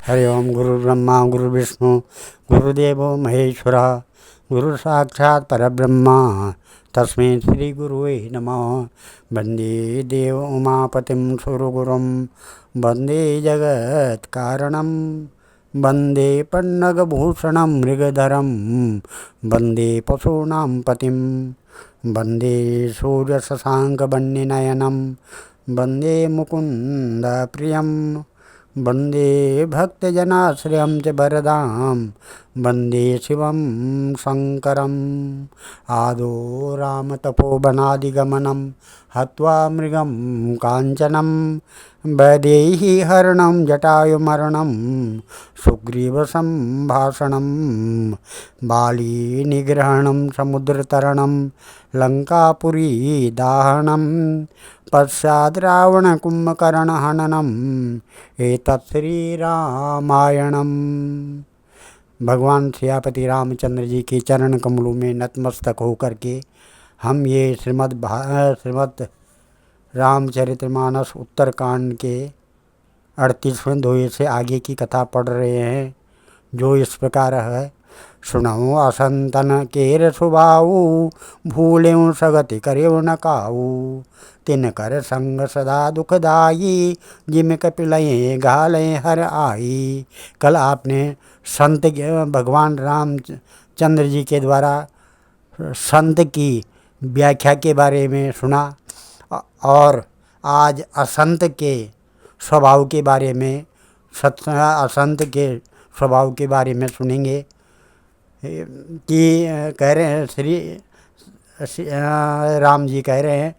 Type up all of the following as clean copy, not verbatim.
हरि ओम। गुरु ब्रह्मा गुरु विष्णु गुरुदेवो महेश्वरा गुरु साक्षात् परब्रह्मा तस्मै श्री गुरुवे नमः। वंदे देव उमापतिं सुरगुरुं वंदे जगत् कारणं वंदे पन्नगभूषणं मृगधरं वंदे पशूनां पतिं वंदे सूर्यशशाङ्कवह्निनयनं वंदे मुकुन्द प्रियं वंदे भक्तजनाश्रयं च वरदां वंदे शिवं शंकरम्। आदो रामतपोवनादिगमनं हत्वा मृगं काञ्चनं वैदेही हरणं जटायुमरणं सुग्रीवसम्भाषणं बाली निग्रहणं समुद्रतरणं लंकापुरी दाहनं पश्चात् रावणकुम्भकर्णहननम् एतत् श्रीरामायणम्। भगवान सियापति रामचंद्र जी के चरण कमलों में नतमस्तक होकर के हम ये श्रीमद् रामचरितमानस उत्तरकांड के 38वें दोहे से आगे की कथा पढ़ रहे हैं, जो इस प्रकार है। सुनऊ असंतन केर सुबाऊ भूलेऊ सगति करेऊ न काऊ तिन कर संग सदा दुखदाई जिम कपिलये घालय हर आई। कल आपने संत भगवान रामचंद्र जी के द्वारा संत की व्याख्या के बारे में सुना और आज असंत के स्वभाव के बारे में असंत के स्वभाव के बारे में सुनेंगे कि कह रहे हैं श्री राम जी कह रहे हैं,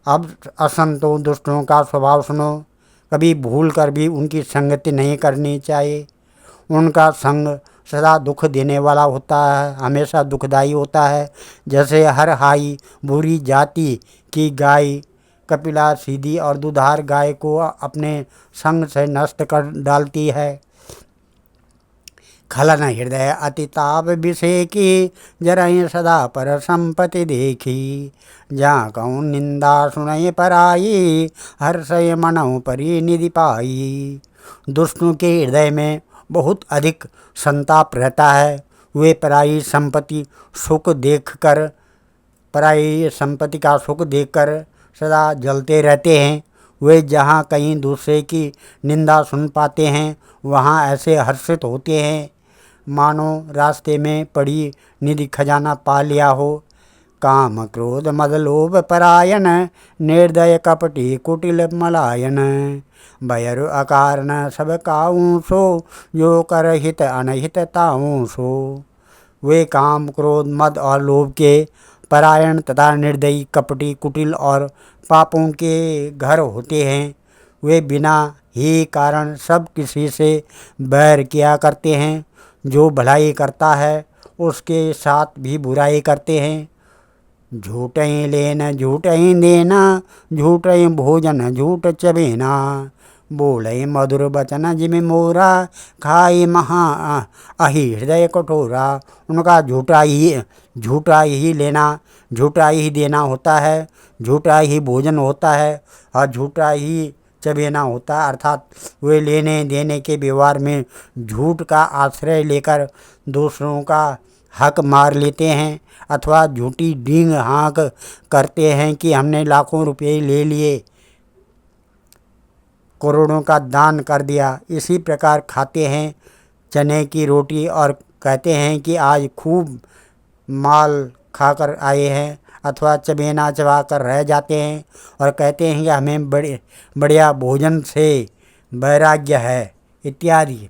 अब असंतों दुष्टों का स्वभाव सुनो। कभी भूल कर भी उनकी संगति नहीं करनी चाहिए। उनका संग सदा दुख देने वाला होता है, हमेशा दुखदायी होता है। जैसे हर हाई बुरी जाति की गाय कपिला सीधी और दुधार गाय को अपने संग से नष्ट कर डालती है। खलन हृदय अतिताप विषय की जरहि सदा पर संपत्ति देखी। जहाँ कहूँ निंदा सुनय पराई हर्षय मनऊ परी निधि पाई। दुष्टों के हृदय में बहुत अधिक संताप रहता है। वे पराई संपत्ति का सुख देखकर सदा जलते रहते हैं। वे जहाँ कहीं दूसरे की निंदा सुन पाते हैं वहाँ ऐसे हर्षित होते हैं मानो रास्ते में पड़ी निधि खजाना पा लिया हो। काम क्रोध मद लोभ परायण निर्दय कपटी कुटिल मलायन। भयर अकारण सब काऊं सो जो कर हित अनहित ताऊं सो। वे काम क्रोध मद और लोभ के परायण तथा निर्दयी कपटी कुटिल और पापों के घर होते हैं। वे बिना ही कारण सब किसी से बैर किया करते हैं। जो भलाई करता है उसके साथ भी बुराई करते हैं। झूठ ही लेना झूठ ही देना झूठ ही भोजन झूठ चबेना। बोले मधुर बचन जिम मोरा खाई महा अहि हृदय कठोरा। उनका झूठा ही लेना झूठा ही देना होता है, झूठा ही भोजन होता है और झूठा ही चबेना होता है। अर्थात वे लेने देने के व्यवहार में झूठ का आश्रय लेकर दूसरों का हक मार लेते हैं अथवा झूठी डींग हाँक करते हैं कि हमने लाखों रुपये ले लिए, करोड़ों का दान कर दिया। इसी प्रकार खाते हैं चने की रोटी और कहते हैं कि आज खूब माल खाकर आए हैं, अथवा चबेना चबा कर रह जाते हैं और कहते हैं कि हमें बढ़िया भोजन से वैराग्य है इत्यादि।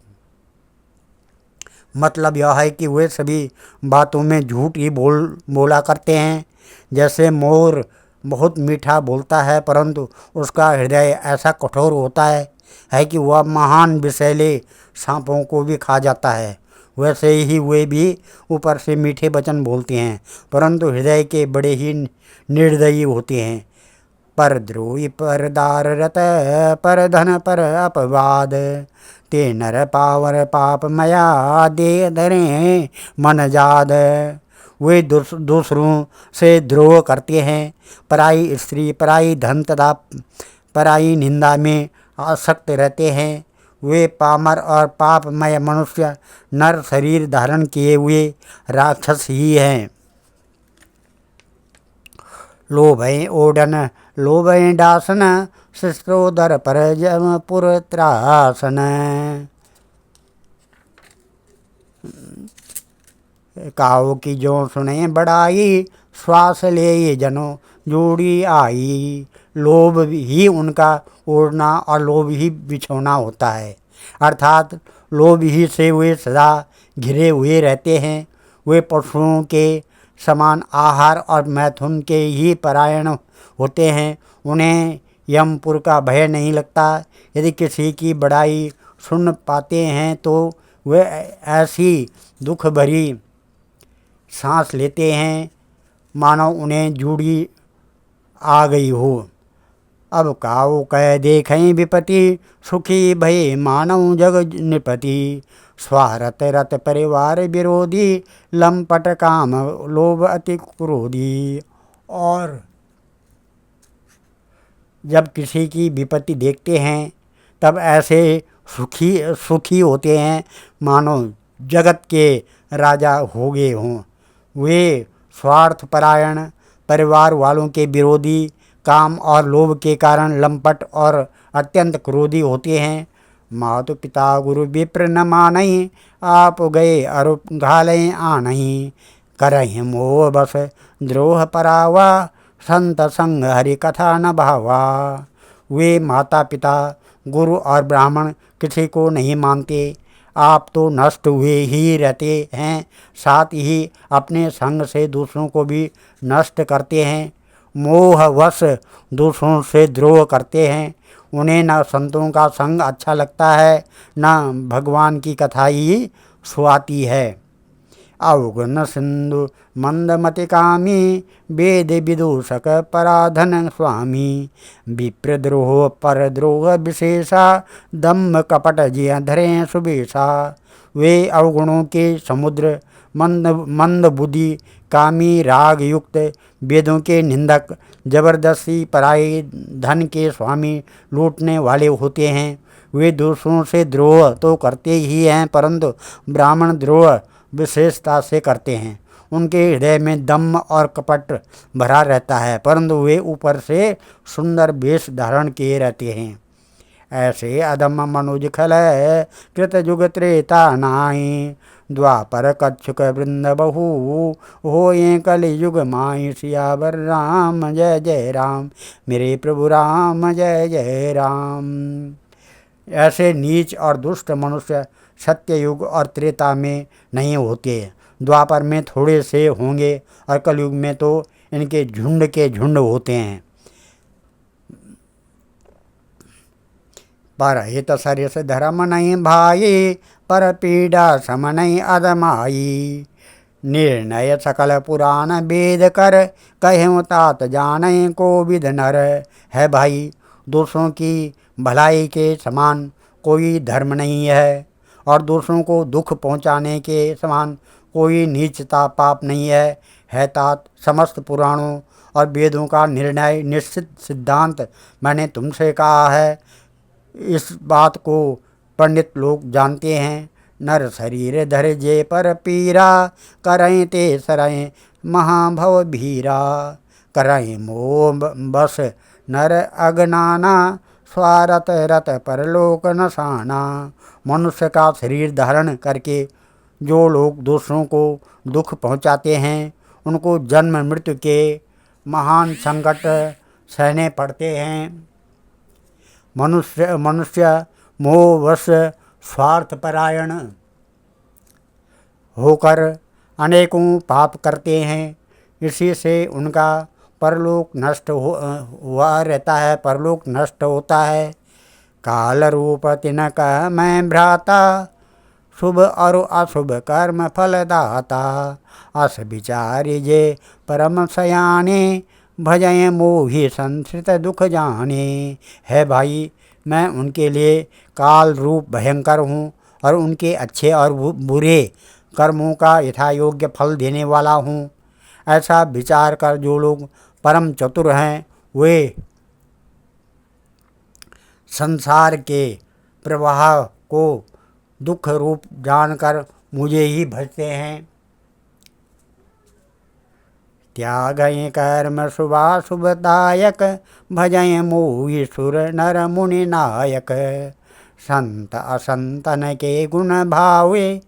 मतलब यह है कि वे सभी बातों में झूठ ही बोला करते हैं। जैसे मोर बहुत मीठा बोलता है परंतु उसका हृदय ऐसा कठोर होता है कि वह महान विषैले सांपों को भी खा जाता है। वैसे ही वे भी ऊपर से मीठे वचन बोलते हैं परंतु हृदय के बड़े ही निर्दयी होते हैं। पर द्रोही पर दार रत पर धन पर अपवाद ते नर पावर पाप मया दे धरे मन जाद। वे दूसरों से द्रोह करते हैं, पराई स्त्री पराई धन तथा पराई निंदा में आसक्त रहते हैं। वे पामर और पापमय मनुष्य नर शरीर धारण किए हुए राक्षस ही हैं। लोभय ओडन लोभय डासन शिष्टोदर पर जमपुर त्रासन। काऊ की जो सुने बड़ाई श्वास ले ये जनो जोड़ी आई। लोभ ही उनका ओढ़ना और लोभ ही बिछोना होता है, अर्थात लोभ ही से वे सदा घिरे हुए रहते हैं। वे पशुओं के समान आहार और मैथुन के ही परायण होते हैं। उन्हें यमपुर का भय नहीं लगता। यदि किसी की बड़ाई सुन पाते हैं तो वे ऐसी दुख भरी सांस लेते हैं मानो उन्हें जूड़ी आ गई हो। अब काऊ कह देखें विपति सुखी भय मानव जग निपति। स्वारथ रत परिवार विरोधी लंपट काम लोभ अति क्रोधी। और जब किसी की विपत्ति देखते हैं तब ऐसे सुखी होते हैं मानो जगत के राजा हो गए हों। वे स्वार्थपरायण, परिवार वालों के विरोधी, काम और लोभ के कारण लंपट और अत्यंत क्रोधी होते हैं। मातु पिता गुरु विप्र न मानहि आप गए अरुप घालय आनहि। करहि मोह बस द्रोह परावा संत संग हरि कथा न भावा। वे माता पिता गुरु और ब्राह्मण किसी को नहीं मानते। आप तो नष्ट हुए ही रहते हैं, साथ ही अपने संग से दूसरों को भी नष्ट करते हैं। मोहवश दूसरों से द्रोह करते हैं। उन्हें न संतों का संग अच्छा लगता है न भगवान की कथा ही सुहाती है। अवगुण सिंधु मंदमति कामी वेद विदूषक पराधन स्वामी। विप्रद्रोह परद्रोह विशेषा दम्भ कपट जिया धरे सुबेशा। वे अवगुणों के समुद्र, मंद बुद्धि, कामी राग युक्त, वेदों के निंदक, जबरदस्ती पराये धन के स्वामी, लूटने वाले होते हैं। वे दूसरों से द्रोह तो करते ही हैं परंतु ब्राह्मण द्रोह विशेषता से करते हैं। उनके हृदय में दम्भ और कपट भरा रहता है परंतु वे ऊपर से सुंदर वेश धारण किए रहते हैं। ऐसे अधम मनुज खल कृत जुग त्रेता नाई। द्वापर कच्छुक वृंद बहु हो ये कलि युग माई। सियावर राम जय जय राम, मेरे प्रभु राम जय जय राम। ऐसे नीच और दुष्ट मनुष्य सत्य युग और त्रेता में नहीं होते। द्वापर में थोड़े से होंगे और कलयुग में तो इनके झुंड के झुंड होते हैं। पर हित सरिस धर्म नहीं भाई, पर पीड़ा सम नहीं अदमाई। निर्णय सकल पुराण वेद कर, कहें तात जाने को विद नर। है भाई, दूसरों की भलाई के समान कोई धर्म नहीं है और दूसरों को दुख पहुँचाने के समान कोई नीचता पाप नहीं है तात, समस्त पुराणों और वेदों का निर्णय निश्चित सिद्धांत मैंने तुमसे कहा है। इस बात को पंडित लोग जानते हैं। नर शरीर धर जे पर पीरा, करें ते सरें महाभव भीरा। करें मोह बस नर अगनाना, स्वारथ रत परलोक नसाना। मनुष्य का शरीर धारण करके जो लोग दूसरों को दुख पहुंचाते हैं उनको जन्म मृत्यु के महान संकट सहने पड़ते हैं। मनुष्य मोहवश स्वार्थपरायण होकर अनेकों पाप करते हैं। इसी से उनका परलोक नष्ट हुआ रहता है, परलोक नष्ट होता है। काल रूप तिनक मैं भ्राता, शुभ और अशुभ कर्म फलदाता। अस विचारि जे परम सयाने, भजय मोहि संश्रित दुख जाने। है भाई, मैं उनके लिए काल रूप भयंकर हूँ और उनके अच्छे और बुरे कर्मों का यथायोग्य फल देने वाला हूँ। ऐसा विचार कर जो लोग परम चतुर हैं वे संसार के प्रवाह को दुख रूप जानकर मुझे ही भजते हैं। त्यागय कर्म शुभाशुभदायक, भजय मोहि सुर नर मुनि नायक। संत असंतन के गुण भावे,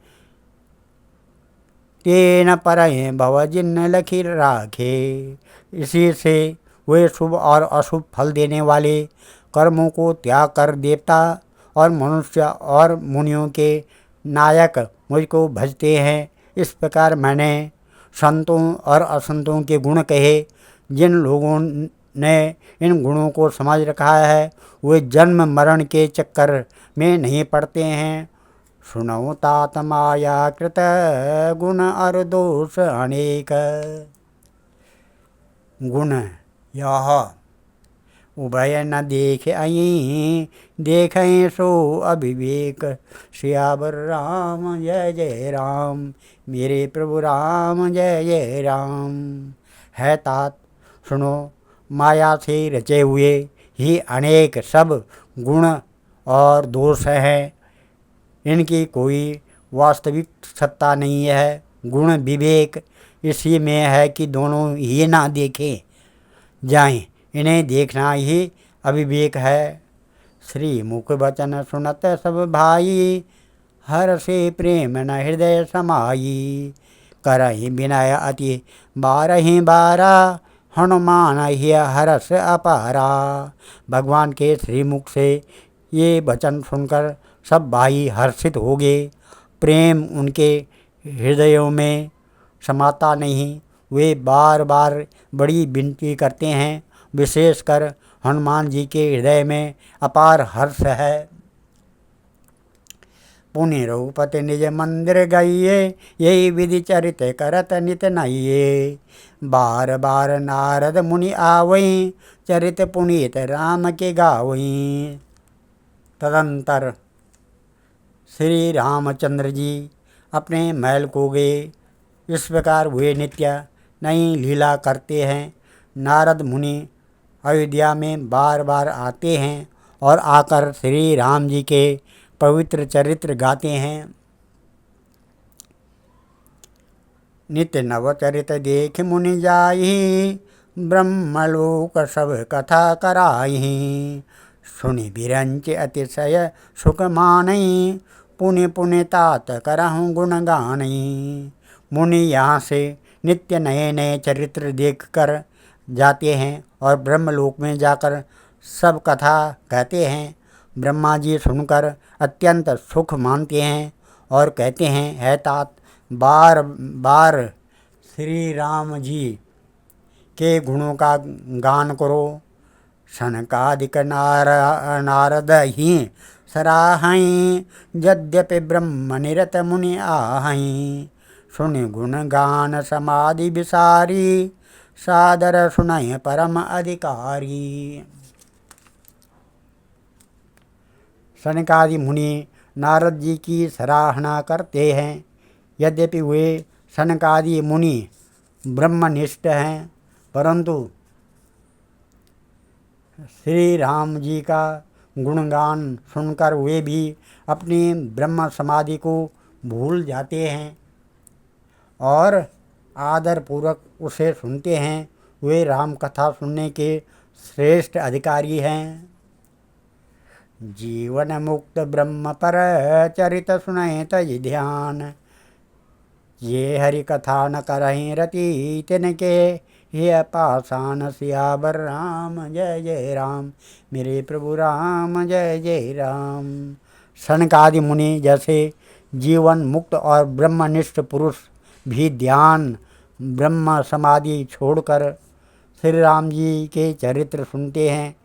तेन परय भव जिन लखी राखे। इसी से वे शुभ और अशुभ फल देने वाले कर्मों को त्याग कर देवता और मनुष्य और मुनियों के नायक मुझको भजते हैं। इस प्रकार मैंने संतों और असंतों के गुण कहे। जिन लोगों ने इन गुणों को समझ रखा है वे जन्म मरण के चक्कर में नहीं पड़ते हैं। सुनौ तात माया कृत, गुण और दोष अनेक। गुण यह उभय न देख आई, देखें सो अविवेक। सियावर राम जय जय राम, मेरे प्रभु राम जय जय राम। है तात सुनो, माया से रचे हुए ही अनेक सब गुण और दोष हैं। इनकी कोई वास्तविक सत्ता नहीं है। गुण विवेक इसी में है कि दोनों ही ना देखें जाएं, इन्हें देखना ही अविवेक है। श्री मुख वचन सुनत सब भाई, हर से प्रेम न हृदय समाई। करहि विनय अति बारहि बारा, हनुमान ही हरस अपारा। भगवान के श्रीमुख से ये वचन सुनकर सब भाई हर्षित हो गए। प्रेम उनके हृदयों में समाता नहीं। वे बार बार बड़ी विनती करते हैं। विशेषकर हनुमान जी के हृदय में अपार हर्ष है। पुनि रघुपति निज मंदिर गइये, यही विधि चरित करत नित नइये। बार बार नारद मुनि आवई, चरित पुनीत राम के गावई। तदंतर श्री रामचंद्र जी अपने महल को गए। इस प्रकार वे नित्य नई लीला करते हैं। नारद मुनि अयोध्या में बार बार आते हैं और आकर श्री राम जी के पवित्र चरित्र गाते हैं। नित्य नवचरित देख मुनि जाहि, ब्रह्मलोक सब कथा कराहि। सुनि बिरंच अतिशय सुख मानई, पुनि पुनि तात करहु गुण गानई। मुनि यहाँ से नित्य नए नए चरित्र देखकर जाते हैं और ब्रह्मलोक में जाकर सब कथा कहते हैं। ब्रह्मा जी सुनकर अत्यंत सुख मानते हैं और कहते हैं, है तात बार बार श्री राम जी के गुणों का गान करो। सनकादिक नारद ही सराहई, यद्यपि ब्रह्म निरत मुनि आहई। सुनि गुण गान समाधि विसारी, सादर सुनय परम अधिकारी। सनकादि मुनि नारद जी की सराहना करते हैं। यद्यपि वे सनकादि मुनि ब्रह्मनिष्ठ हैं, परंतु श्री राम जी का गुणगान सुनकर वे भी अपनी ब्रह्म समाधि को भूल जाते हैं और आदर पूर्वक उसे सुनते हैं। वे राम कथा सुनने के श्रेष्ठ अधिकारी हैं। जीवन मुक्त ब्रह्म पर चरित सुनहि तज ध्यान, ये हरि कथा न करहि रति तिनके। ये पाषाण सियावर राम जय जय राम, मेरे प्रभु राम जय जय राम। सनकादि मुनि जैसे जीवन मुक्त और ब्रह्मनिष्ठ पुरुष भी ध्यान ब्रह्म समाधि छोड़कर श्री राम जी के चरित्र सुनते हैं।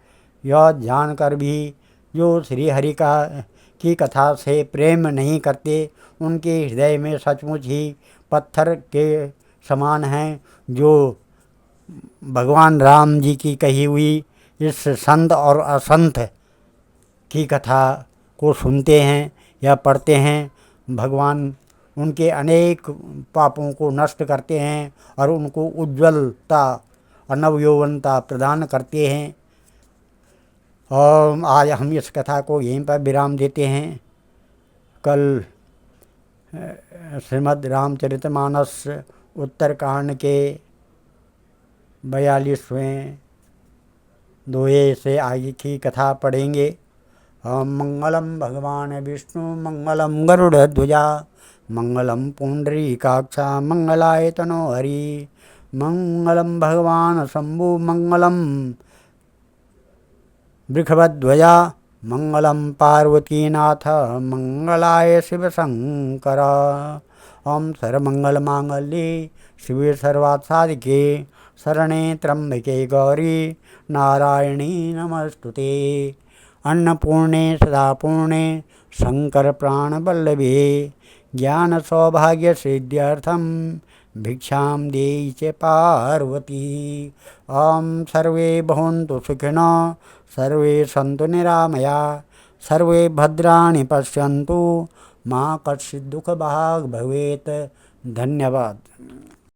यह जानकर भी जो श्री हरि की कथा से प्रेम नहीं करते, उनके हृदय में सचमुच ही पत्थर के समान हैं। जो भगवान राम जी की कही हुई इस संत और असंत की कथा को सुनते हैं या पढ़ते हैं, भगवान उनके अनेक पापों को नष्ट करते हैं और उनको उज्ज्वलता और नवयौवनता प्रदान करते हैं। और आज हम इस कथा को यहीं पर विराम देते हैं। कल श्रीमद् रामचरितमानस उत्तरकांड के 42वें दोहे से आगे की कथा पढ़ेंगे। ओम मंगलम भगवान विष्णु मंगलम गरुड़ध्वजा मंगलम पुंडरीकाक्षा मंगलाय तनो हरि मंगलम भगवान शंभु मंगलम वृषभध्वजा मंगलम पार्वतीनाथ मंगलाय शिव शंकर। ओम सर्वमंगल मांगल्ये शिवे सर्वार्थ साधिके शरणे त्र्यंबके गौरी नारायणी नमस्तुते। अन्नपूर्णे सदापूर्णे शंकर प्राणवल्लभे ज्ञान सौभाग्य सिद्ध्यर्थम भिक्षां देहि च पार्वती। ओम सर्वे भवन्तु सुखिनः सर्वे सन्तु निरामया सर्वे भद्राणि पश्यन्तु मा कश्चित् दुःखभाग् भवेत्। धन्यवाद।